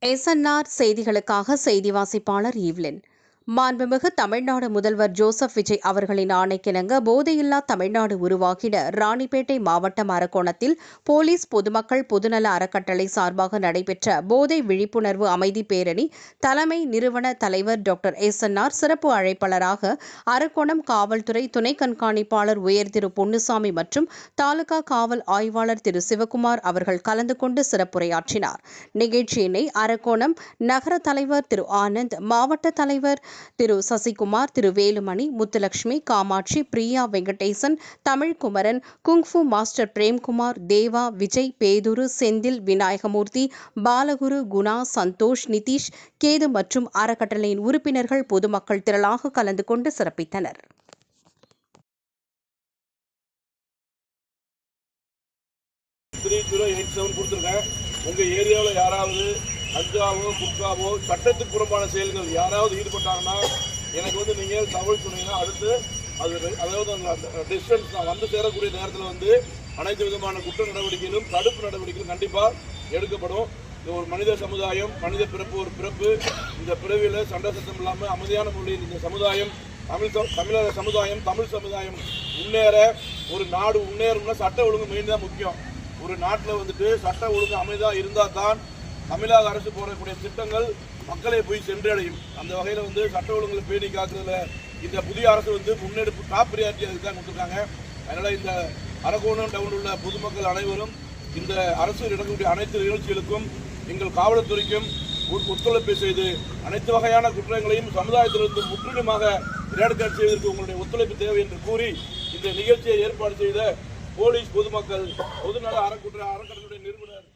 SNR செய்திகளுக்காக செய்தி வாசிப்பாளர் Evelyn. மாண்புமிகு தமிழ்நாடு முதல்வர் ஜோசப் விஜய் அவர்களின் ஆணைக்கிணங்க போதையில்லா தமிழ்நாடு உருவாகிட ராணிப்பேட்டை மாவட்டம் அரக்கோணத்தில் போலீஸ் பொதுமக்கள் பொதுநல அறக்கட்டளை சார்பாக நடைபெற்ற போதை விழிப்புணர்வு அமைதி பேரணி தலைமை நிறுவன தலைவர் டாக்டர் SNR சிறப்பு அழைப்பாளராக அரக்கோணம் காவல்துறை துணை கண்காணிப்பாளர் உயர் திரு பொன்னுசாமி மற்றும் தாலுகா காவல் ஆய்வாளர் திரு சிவகுமார் அவர்கள் கலந்து கொண்டு சிறப்புரையாற்றினார். நிகழ்ச்சியினை அரக்கோணம் நகர தலைவர் திரு ஆனந்த், மாவட்ட தலைவர் திரு சசிகுமார், திரு வேலுமணி, முத்துலட்சுமி, காமாட்சி, பிரியா வெங்கடேசன், தமிழ்குமரன், குங்ஃபு மாஸ்டர் பிரேம்குமார், தேவா, விஜய், பேதுரு, செந்தில், விநாயகமூர்த்தி, பாலகுரு, குணா, சந்தோஷ், நிதிஷ், கேது மற்றும் அறக்கட்டளையின் உறுப்பினர்கள் பொதுமக்கள் திரளாக கலந்து கொண்டு சிறப்பித்தனர். உங்க ஏரியாவில் யாராவது அஞ்சாவோ குட்காவோ சட்டத்துக்கு புறம்பான செயல்கள் யாராவது ஈடுபட்டாங்கன்னா எனக்கு நீங்கள் தகவல் சொன்னீங்கன்னா அடுத்து அதாவது அந்த டிஸ்டன்ஸ் நான் வந்து சேரக்கூடிய நேரத்தில் அனைத்து விதமான குற்ற நடவடிக்கைகளும் தடுப்பு நடவடிக்கைகளும் கண்டிப்பாக எடுக்கப்படும். இது ஒரு மனித சமுதாயம், மனித பிறப்பு ஒரு பிறப்பு. இந்த பிறவியில் சண்டை சத்தம் இல்லாமல் அமைதியான முறையில் இந்த சமுதாயம் தமிழக சமுதாயம் தமிழ் சமுதாயம் முன்னேற, ஒரு நாடு முன்னேறணும்னா சட்ட ஒழுங்கு மெயின் தான் முக்கியம். ஒரு நாட்டில் சட்ட ஒழுங்கு அமைதியாக இருந்தால் தான் தமிழக அரசு போடக்கூடிய திட்டங்கள் மக்களை போய் சென்றடையும். அந்த வகையில் சட்ட ஒழுங்குகளை பேணி காக்குறதுல இந்த புதிய அரசு முன்னெடுப்பு டாப் பிரியாரிட்டி அதுக்கு தான் கொடுத்துருக்காங்க. அதனால் இந்த அரக்கோணம் டவுனில் உள்ள பொதுமக்கள் அனைவரும் இந்த அரசு நடக்கக்கூடிய அனைத்து நிகழ்ச்சிகளுக்கும் எங்கள் காவல்துறைக்கும் ஒத்துழைப்பு செய்து அனைத்து வகையான குற்றங்களையும் சமுதாயத்திலிருந்து முற்றிலுமாக இராடிகேட் செய்வதற்கு உங்களுடைய ஒத்துழைப்பு தேவை என்று கூறி இந்த நிகழ்ச்சியை ஏற்பாடு செய்த போலீஸ், பொதுமக்கள், பொதுநல அறக்கட்டளையுடைய நிறுவனர்